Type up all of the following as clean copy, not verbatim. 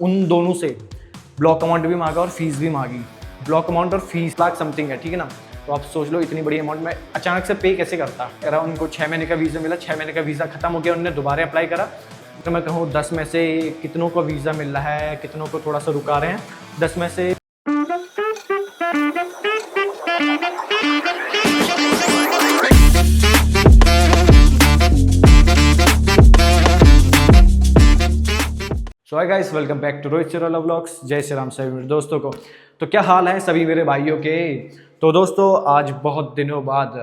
उन दोनों से ब्लॉक अमाउंट भी मांगा और फीस भी मांगी। ब्लॉक अमाउंट और फीस लाख समथिंग है, ठीक है ना। तो आप सोच लो इतनी बड़ी अमाउंट मैं अचानक से पे कैसे करता। करा उनको 6 महीने का वीज़ा मिला, 6 महीने का वीज़ा खत्म हो गया, उन्होंने दोबारा अप्लाई करा। तो मैं कहूँ 10 में से कितनों को वीज़ा मिल रहा है, कितनों को थोड़ा सा रुका रहे हैं। 10 में से so hi guys, welcome back to Rohit Chirola vlogs. जय श्री राम सभी मेरे दोस्तों को। तो क्या हाल है सभी मेरे भाइयों के। तो दोस्तों आज बहुत दिनों बाद,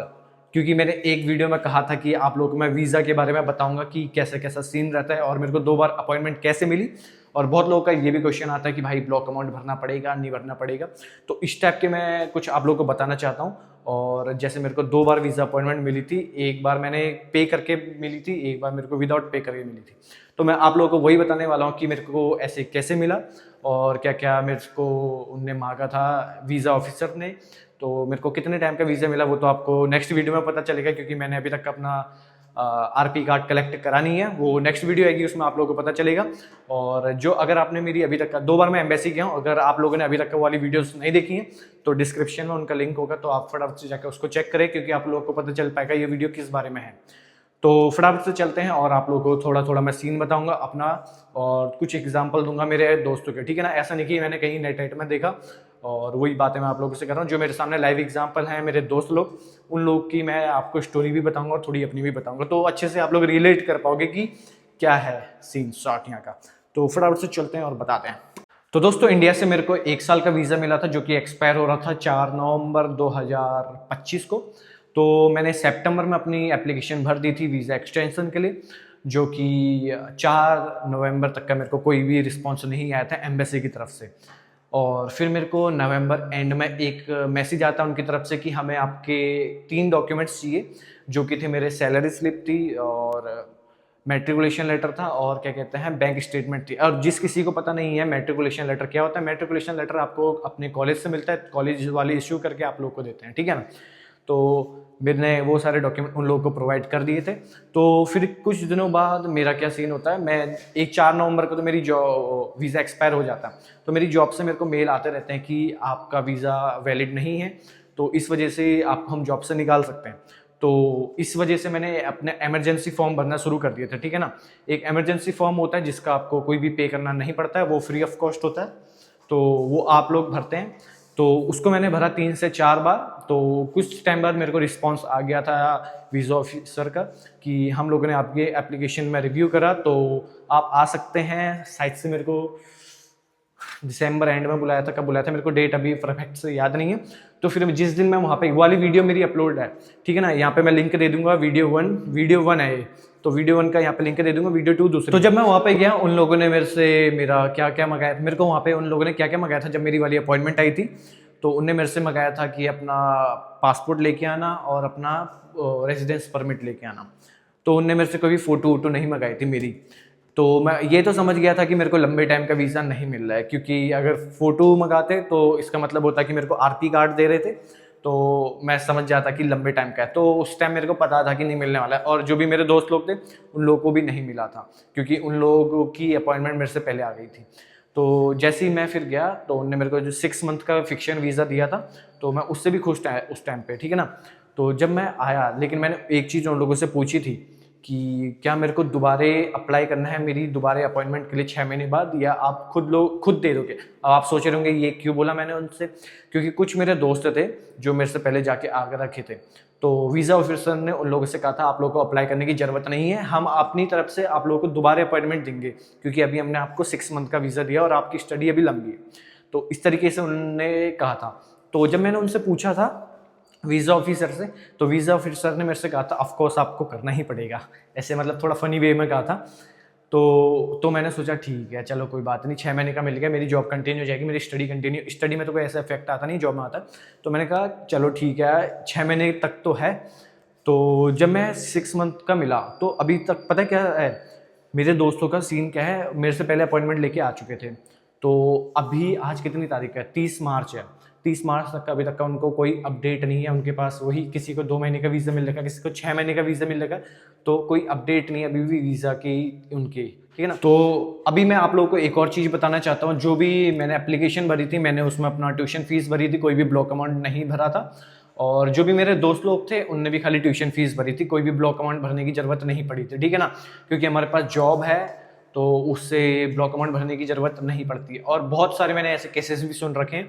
क्योंकि मैंने एक वीडियो में कहा था कि आप लोगों को मैं वीज़ा के बारे में बताऊंगा कि कैसा कैसा सीन रहता है और मेरे को 2 बार अपॉइंटमेंट कैसे मिली। और बहुत लोगों का ये भी क्वेश्चन आता है कि भाई ब्लॉक अमाउंट भरना पड़ेगा नहीं भरना पड़ेगा। तो इस टाइप के मैं कुछ आप लोगों को बताना चाहता हूँ। और जैसे मेरे को 2 बार वीज़ा अपॉइंटमेंट मिली थी, एक बार मैंने पे करके मिली थी, एक बार मेरे को विदाउट पे करके मिली थी। तो मैं आप लोगों को वही बताने वाला हूँ कि मेरे को ऐसे कैसे मिला और क्या क्या मेरे को उनने मांगा था वीज़ा ऑफिसर ने। तो मेरे को कितने टाइम का वीज़ा मिला वो तो आपको नेक्स्ट वीडियो में पता चलेगा, क्योंकि मैंने अभी तक अपना आरपी कार्ड कलेक्ट करा नहीं है। वो नेक्स्ट वीडियो आएगी, उसमें आप लोगों को पता चलेगा। और जो अगर आपने मेरी अभी तक 2 बार मैं एम्बेसी गया हूँ, अगर आप लोगों ने अभी तक वाली वीडियोस नहीं देखी हैं तो डिस्क्रिप्शन में उनका लिंक होगा, तो आप फटाफट से जाकर उसको चेक करें, क्योंकि आप लोगों को पता चल पाएगा ये वीडियो किस बारे में है। तो फटाफट से चलते हैं और आप लोगों को थोड़ा थोड़ा मैं सीन बताऊंगा अपना और कुछ एग्जांपल दूंगा मेरे दोस्तों के, ठीक है ना। ऐसा नहीं कि मैंने कहीं नेट में देखा और वही बातें मैं आप लोगों से कर रहा हूँ। जो मेरे सामने लाइव एग्जांपल हैं मेरे दोस्त लोग, उन लोग की मैं आपको स्टोरी भी बताऊंगा और थोड़ी अपनी भी बताऊंगा, तो अच्छे से आप लोग रिलेट कर पाओगे कि क्या है सीन शॉर्ट यहाँ का। तो फटाफट से चलते हैं और बताते हैं। तो दोस्तों इंडिया से मेरे को 1 साल का वीज़ा मिला था, जो कि एक्सपायर हो रहा था 4 नवंबर 2025 को। तो मैंने सितंबर में अपनी एप्लीकेशन भर दी थी वीज़ा एक्सटेंशन के लिए, जो कि 4 नवंबर तक का मेरे को कोई भी रिस्पॉन्स नहीं आया था एम्बेसी की तरफ से। और फिर मेरे को नवंबर एंड में एक मैसेज आता उनकी तरफ से कि हमें आपके 3 डॉक्यूमेंट्स चाहिए, जो कि थे मेरे सैलरी स्लिप थी और मैट्रिकुलेशन लेटर था और क्या कहते हैं बैंक स्टेटमेंट थी। और जिस किसी को पता नहीं है मैट्रिकुलेशन लेटर क्या होता है, मैट्रिकुलेशन लेटर आपको अपने कॉलेज से मिलता है, कॉलेज वाले इश्यू करके आप लोग को देते हैं, ठीक है ना। तो मैंने वो सारे डॉक्यूमेंट उन लोगों को प्रोवाइड कर दिए थे। तो फिर कुछ दिनों बाद मेरा क्या सीन होता है, मैं 4 नवंबर को तो मेरी वीज़ा एक्सपायर हो जाता है। तो मेरी जॉब से मेरे को मेल आते रहते हैं कि आपका वीज़ा वैलिड नहीं है, तो इस वजह से आपको हम जॉब से निकाल सकते हैं। तो इस वजह से मैंने अपने इमरजेंसी फॉर्म भरना शुरू कर दिए थे, ठीक है ना। एक इमरजेंसी फॉर्म होता है जिसका आपको कोई भी पे करना नहीं पड़ता है, वो फ्री ऑफ कॉस्ट होता है, तो वो आप लोग भरते हैं। तो उसको मैंने भरा 3 से 4 बार। तो कुछ टाइम बाद मेरे को रिस्पांस आ गया था वीज़ा ऑफिसर का कि हम लोगों ने आपके एप्लीकेशन में रिव्यू करा, तो आप आ सकते हैं। साइट से मेरे को दिसंबर एंड में बुलाया था, कब बुलाया था मेरे को डेट अभी परफेक्ट से याद नहीं है। तो फिर जिस दिन मैं वहाँ पे, वाली वीडियो मेरी अपलोड है, ठीक है ना, यहाँ पे मैं लिंक दे दूंगा। वीडियो 1 है ये, तो वीडियो 1 का यहाँ पे लिंक दे दूंगा, वीडियो 2 दूसरी। तो जब मैं वहाँ पे गया उन लोगों ने मेरे से मेरा क्या क्या मंगाया था, मेरे को वहाँ पे उन लोगों ने क्या क्या मंगाया था जब मेरी वाली अपॉइंटमेंट आई थी। तो उनने मेरे से मंगाया था कि अपना पासपोर्ट लेके आना और अपना रेजिडेंस परमिट लेके आना। तो उनने मेरे से कोई फ़ोटो वोटो नहीं मंगाई थी मेरी। तो मैं ये तो समझ गया था कि मेरे को लंबे टाइम का वीज़ा नहीं मिल रहा है, क्योंकि अगर फ़ोटो मंगाते तो इसका मतलब होता कि मेरे को आरपी कार्ड दे रहे थे, तो मैं समझ जाता कि लंबे टाइम का है। तो उस टाइम मेरे को पता था कि नहीं मिलने वाला है। और जो भी मेरे दोस्त लोग थे उन लोगों को भी नहीं मिला था, क्योंकि उन लोगों की अपॉइंटमेंट मेरे से पहले आ गई थी। तो जैसे ही मैं फिर गया तो उनने मेरे को जो 6 मंथ का फिक्शन वीज़ा दिया था, तो मैं उससे भी खुश था उस टाइम पे, ठीक है ना। तो जब मैं आया, लेकिन मैंने एक चीज़ उन लोगों से पूछी थी कि क्या मेरे को दोबारे अप्लाई करना है मेरी दोबारे अपॉइंटमेंट के लिए 6 महीने बाद, या आप खुद दे दोगे। अब आप सोच रहे होंगे ये क्यों बोला मैंने उनसे, क्योंकि कुछ मेरे दोस्त थे जो मेरे से पहले जाके आगे रखे थे। तो वीज़ा ऑफिसर ने उन लोगों से कहा था आप लोगों को अप्लाई करने की ज़रूरत नहीं है, हम अपनी तरफ से आप लोगों को दोबारा अपॉइंटमेंट देंगे, क्योंकि अभी हमने आपको 6 मंथ का वीज़ा दिया और आपकी स्टडी अभी लंबी है। तो इस तरीके से उन्होंने कहा था। तो जब मैंने उनसे पूछा था वीज़ा ऑफिसर से, तो वीज़ा ऑफिसर ने मेरे से कहा था ऑफकोर्स आपको करना ही पड़ेगा, ऐसे मतलब थोड़ा फनी वे में कहा था। तो मैंने सोचा ठीक है चलो कोई बात नहीं, 6 महीने का मिल गया, मेरी जॉब कंटिन्यू हो जाएगी, मेरी स्टडी में तो कोई ऐसा इफेक्ट आता नहीं, जॉब में आता है। तो मैंने कहा चलो ठीक है 6 महीने तक तो है। तो जब मैं 6 मंथ का मिला तो अभी तक पता है क्या है, मेरे दोस्तों का सीन क्या है, मेरे से पहले अपॉइंटमेंट लेके आ चुके थे। तो अभी आज कितनी तारीख है, 30 मार्च है। 30 मार्च तक का अभी तक का उनको कोई अपडेट नहीं है उनके पास। वही किसी को 2 महीने का वीज़ा मिलेगा, किसी को 6 महीने का वीज़ा मिलेगा, तो कोई अपडेट नहीं है अभी भी वीज़ा की उनकी, ठीक है ना। तो अभी मैं आप लोगों को एक और चीज़ बताना चाहता हूँ। जो भी मैंने एप्लीकेशन भरी थी, मैंने उसमें अपना ट्यूशन फीस भरी थी, कोई भी ब्लॉक अमाउंट नहीं भरा था। और जो भी मेरे दोस्त लोग थे उनने भी खाली ट्यूशन फीस भरी थी, कोई भी ब्लॉक अमाउंट भरने की ज़रूरत नहीं पड़ी थी, ठीक है ना। क्योंकि हमारे पास जॉब है तो उससे ब्लॉक अमाउंट भरने की ज़रूरत नहीं पड़ती है। और बहुत सारे मैंने ऐसे केसेस भी सुन रखे हैं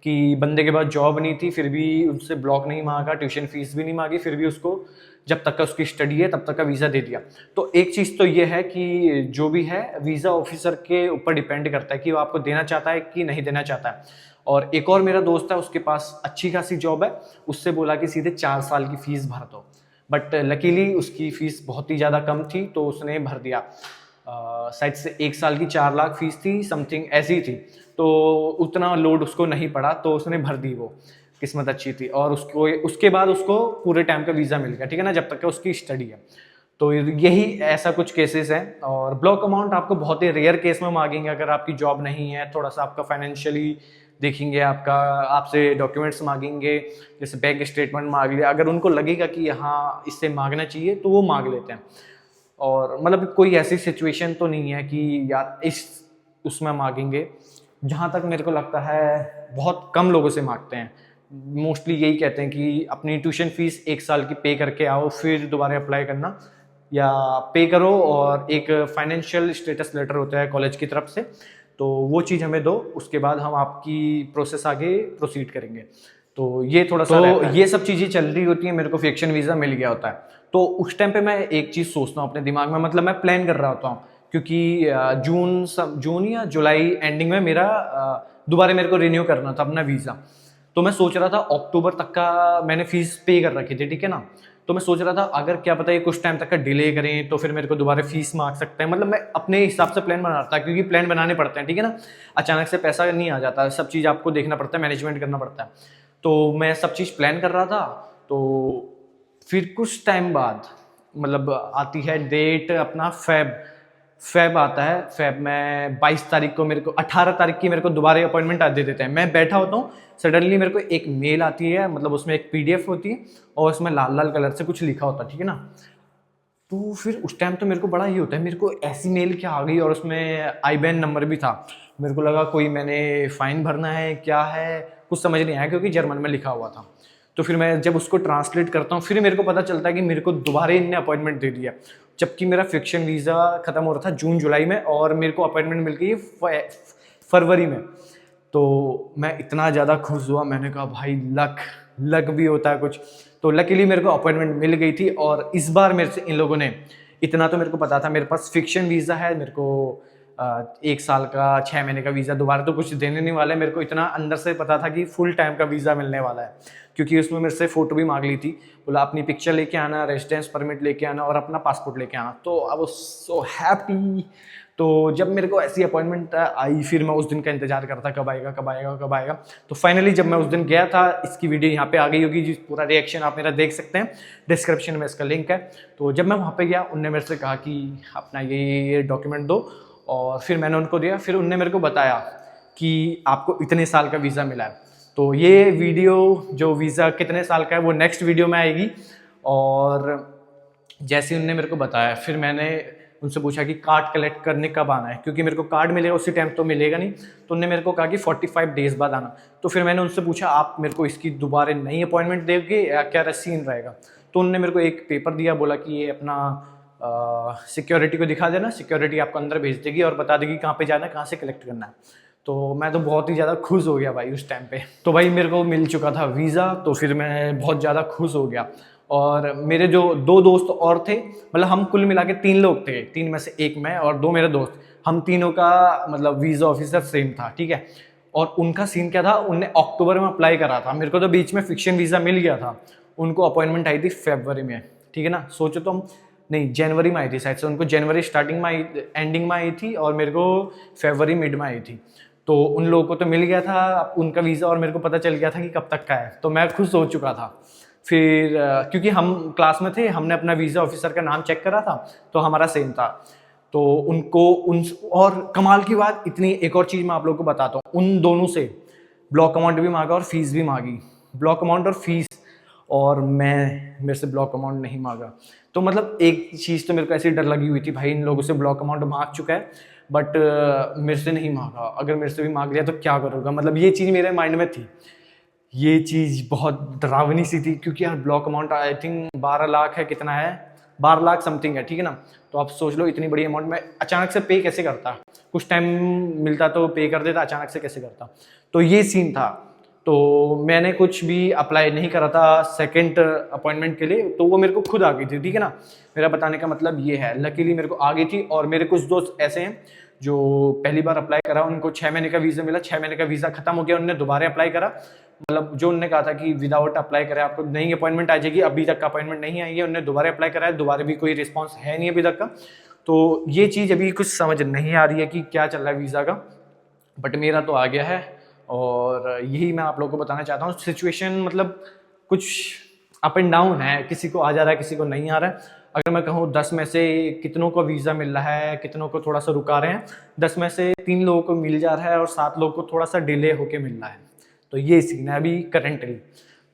कि बंदे के पास जॉब नहीं थी, फिर भी उससे ब्लॉक नहीं मांगा, ट्यूशन फीस भी नहीं मांगी, फिर भी उसको जब तक का उसकी स्टडी है तब तक का वीज़ा दे दिया। तो एक चीज़ तो ये है कि जो भी है वीज़ा ऑफिसर के ऊपर डिपेंड करता है कि वो आपको देना चाहता है कि नहीं देना चाहता है। और एक और मेरा दोस्त है, उसके पास अच्छी खासी जॉब है, उससे बोला कि सीधे 4 साल की फीस भर दो, बट लकीली उसकी फ़ीस बहुत ही ज़्यादा कम थी तो उसने भर दिया। शायद से 1 साल की 4 लाख फीस थी, समथिंग ऐसी थी, तो उतना लोड उसको नहीं पड़ा तो उसने भर दी। वो किस्मत अच्छी थी और उसको उसके बाद उसको पूरे टाइम का वीज़ा मिल गया, ठीक है ना, जब तक का उसकी स्टडी है। तो यही ऐसा कुछ केसेस हैं। और ब्लॉक अमाउंट आपको बहुत ही रेयर केस में मांगेंगे, अगर आपकी जॉब नहीं है, थोड़ा सा आपका फाइनेंशियली देखेंगे, आपका आपसे डॉक्यूमेंट्स मांगेंगे, जैसे बैंक स्टेटमेंट मांग लिया, अगर उनको लगेगा कि हाँ इससे मांगना चाहिए तो वो मांग लेते हैं। और मतलब कोई ऐसी सिचुएशन तो नहीं है कि यार इस उसमें मांगेंगे। जहाँ तक मेरे को लगता है बहुत कम लोगों से मांगते हैं, मोस्टली यही कहते हैं कि अपनी ट्यूशन फीस 1 साल की पे करके आओ, फिर दोबारा अप्लाई करना, या पे करो और एक फाइनेंशियल स्टेटस लेटर होता है कॉलेज की तरफ से, तो वो चीज़ हमें दो, उसके बाद हम आपकी प्रोसेस आगे प्रोसीड करेंगे। तो ये थोड़ा सा ये सब चीज़ें चल रही होती हैं, मेरे को फिक्शन वीज़ा मिल गया होता है। तो उस टाइम पे मैं एक चीज़ सोचता हूँ अपने दिमाग में, मतलब मैं प्लान कर रहा होता हूँ, क्योंकि जून या जुलाई एंडिंग में मेरा दोबारा मेरे को रिन्यू करना था अपना वीज़ा। तो मैं सोच रहा था अक्टूबर तक का मैंने फीस पे कर रखी थी, ठीक है ना। तो मैं सोच रहा था अगर क्या पता ये कुछ टाइम तक का डिले करें तो फिर मेरे को दोबारा फीस मांग सकते हैं। मतलब मैं अपने हिसाब से प्लान बना रहा था, क्योंकि प्लान बनाने पड़ते हैं, ठीक है ना। अचानक से पैसा नहीं आ जाता, सब चीज़ आपको देखना पड़ता है, मैनेजमेंट करना पड़ता है। तो मैं सब चीज़ प्लान कर रहा था। तो फिर कुछ टाइम बाद मतलब आती है डेट अपना फेब आता है। फेब में 22 तारीख को, मेरे को 18 तारीख की मेरे को दोबारा अपॉइंटमेंट दे देते हैं। मैं बैठा होता हूँ, सडनली मेरे को एक मेल आती है, मतलब उसमें एक पीडीएफ होती है और उसमें लाल लाल कलर से कुछ लिखा होता है, ठीक है ना। तो फिर उस टाइम तो मेरे को बड़ा ही होता है, मेरे को ऐसी मेल क्या आ गई, और उसमें आईबैन नंबर भी था। मेरे को लगा कोई मैंने फाइन भरना है क्या है, कुछ समझ नहीं आया, क्योंकि जर्मन में लिखा हुआ था। तो फिर मैं जब उसको ट्रांसलेट करता हूँ, फिर मेरे को पता चलता है कि मेरे को दोबारा इनने अपॉइंटमेंट दे दिया, जबकि मेरा फिक्शन वीज़ा खत्म हो रहा था जून जुलाई में, और मेरे को अपॉइंटमेंट मिल गई फरवरी में। तो मैं इतना ज़्यादा खुश हुआ, मैंने कहा भाई लक भी होता है कुछ। तो लकीली मेरे को अपॉइंटमेंट मिल गई थी। और इस बार मेरे से इन लोगों ने, इतना तो मेरे को पता था, मेरे पास फिक्शन वीज़ा है, मेरे को 1 साल का 6 महीने का वीज़ा दोबारा तो कुछ देने नहीं वाला है। मेरे को इतना अंदर से पता था कि फुल टाइम का वीज़ा मिलने वाला है, क्योंकि उसमें मेरे से फ़ोटो भी मांग ली थी, बोला अपनी पिक्चर लेके आना, रेजिडेंस परमिट लेके आना और अपना पासपोर्ट लेके आना। तो आई वाज सो हैप्पी। तो जब मेरे को ऐसी अपॉइंटमेंट आई, फिर मैं उस दिन का इंतजार करता, कब आएगा कब आएगा कब आएगा। तो फाइनली जब मैं उस दिन गया था, इसकी वीडियो यहाँ पे आ गई होगी, जिस पूरा रिएक्शन आप मेरा देख सकते हैं, डिस्क्रिप्शन में इसका लिंक है। तो जब मैं वहाँ पे गया, उनने मेरे से कहा कि अपना ये डॉक्यूमेंट दो, और फिर मैंने उनको दिया। फिर उनने मेरे को बताया कि आपको इतने साल का वीज़ा मिला है। तो ये वीडियो जो वीज़ा कितने साल का है वो नेक्स्ट वीडियो में आएगी। और जैसे उनने मेरे को बताया, फिर मैंने उनसे पूछा कि कार्ड कलेक्ट करने कब आना है, क्योंकि मेरे को कार्ड मिलेगा उसी टाइम तो मिलेगा नहीं। तो उन्होंने मेरे को कहा कि 45 डेज़ बाद आना। तो फिर मैंने उनसे पूछा आप मेरे को इसकी दोबारा नई अपॉइंटमेंट देंगे या क्या सीन रहेगा। तो उन्होंने मेरे को एक पेपर दिया, बोला कि ये अपना सिक्योरिटी को दिखा देना, सिक्योरिटी आपको अंदर भेज देगी और बता देगी कहाँ पे जाना है, कहाँ से कलेक्ट करना है। तो मैं तो बहुत ही ज़्यादा खुश हो गया भाई उस टाइम पे। तो भाई मेरे को मिल चुका था वीज़ा, तो फिर मैं बहुत ज़्यादा खुश हो गया। और मेरे जो 2 दोस्त और थे, मतलब हम कुल मिला के 3 लोग थे, 3 में से 1 मैं और 2 मेरे दोस्त, हम तीनों का मतलब वीज़ा ऑफिसर सेम था, ठीक है। और उनका सीन क्या था, उनने अक्टूबर में अप्लाई करा था, मेरे को तो बीच में फिक्शन वीज़ा मिल गया था, उनको अपॉइंटमेंट आई थी फरवरी में, ठीक है ना। सोचो तो, हम नहीं जनवरी में आई थी शायद से, उनको जनवरी स्टार्टिंग में आई, एंडिंग में आई थी, और मेरे को फरवरी मिड में आई थी। तो उन लोगों को तो मिल गया था उनका वीज़ा, और मेरे को पता चल गया था कि कब तक का है, तो मैं खुश हो चुका था। फिर क्योंकि हम क्लास में थे, हमने अपना वीज़ा ऑफिसर का नाम चेक करा था, तो हमारा सेम था। तो उनको और कमाल की बात इतनी, एक और चीज़ मैं आप लोगों को बताता हूँ, उन दोनों से ब्लॉक अमाउंट भी मांगा और फीस भी मांगी, ब्लॉक अमाउंट और फीस, और मेरे से ब्लॉक अमाउंट नहीं मांगा। तो मतलब एक चीज़ तो मेरे को ऐसी डर लगी हुई थी, भाई इन लोगों से ब्लॉक अमाउंट मांग चुका है बट मेरे से नहीं मांगा, अगर मेरे से भी मांग लिया तो क्या करूँगा, मतलब ये चीज़ मेरे माइंड में थी। ये चीज़ बहुत डरावनी सी थी, क्योंकि यार block amount I think 12 lakh है, कितना है, 12 लाख समथिंग है, ठीक है ना। तो आप सोच लो इतनी बड़ी अमाउंट में अचानक से पे कैसे करता, कुछ टाइम मिलता तो पे कर देता, अचानक से कैसे करता। तो ये सीन था। तो मैंने कुछ भी अप्लाई नहीं करा था सेकंड अपॉइंटमेंट के लिए, तो वो मेरे को खुद आ गई थी, ठीक है ना। मेरा बताने का मतलब ये है, लकीली मेरे को आ गई थी। और मेरे कुछ दोस्त ऐसे हैं जो पहली बार अप्लाई करा, उनको 6 महीने का वीज़ा मिला, 6 महीने का वीज़ा खत्म हो गया, उन्होंने दोबारा अप्लाई करा। मतलब जो उन्होंने कहा था कि विदाउट अप्लाई करें आपको नई अपॉइंटमेंट आ जाएगी, अभी तक का अपॉइंटमेंट नहीं आई है, उन्होंने दोबारा अप्लाई करा है, दोबारा भी कोई रिस्पॉन्स है नहीं अभी तक का। तो ये चीज़ अभी कुछ समझ नहीं आ रही है कि क्या चल रहा है वीज़ा का, बट मेरा तो आ गया है। और यही मैं आप लोगों को बताना चाहता हूँ। सिचुएशन मतलब कुछ अप एंड डाउन है, किसी को आ जा रहा है, किसी को नहीं आ रहा है। अगर मैं कहूँ 10 में से कितनों को वीज़ा मिल रहा है, कितनों को थोड़ा सा रुका रहे हैं, 10 में से 3 लोगों को मिल जा रहा है और 7 लोगों को थोड़ा सा डिले होके मिल रहा है। तो ये सीन है अभी करेंटली।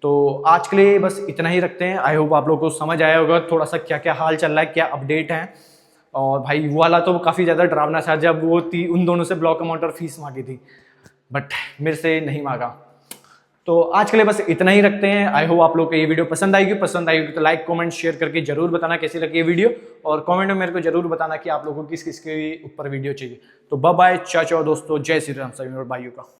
तो आज के लिए बस इतना ही रखते हैं। आई होप आप लोगों को समझ आया होगा थोड़ा सा क्या क्या हाल चल रहा है, क्या अपडेट है। और भाई वो वाला तो काफ़ी ज़्यादा डरावना था जब वो उन दोनों से ब्लॉक अमाउंट और फीस मांगी थी, बट मेरे से नहीं मांगा। तो आज के लिए बस इतना ही रखते हैं। आई होप आप लोग को ये वीडियो पसंद आएगी तो लाइक कमेंट शेयर करके जरूर बताना कैसी लगी ये वीडियो, और कमेंट में मेरे को जरूर बताना कि आप लोगों को किस किस के ऊपर वीडियो चाहिए। तो बाय बाय, चाचा दोस्तों, जय श्री राम सभी मेरे भाइयों का।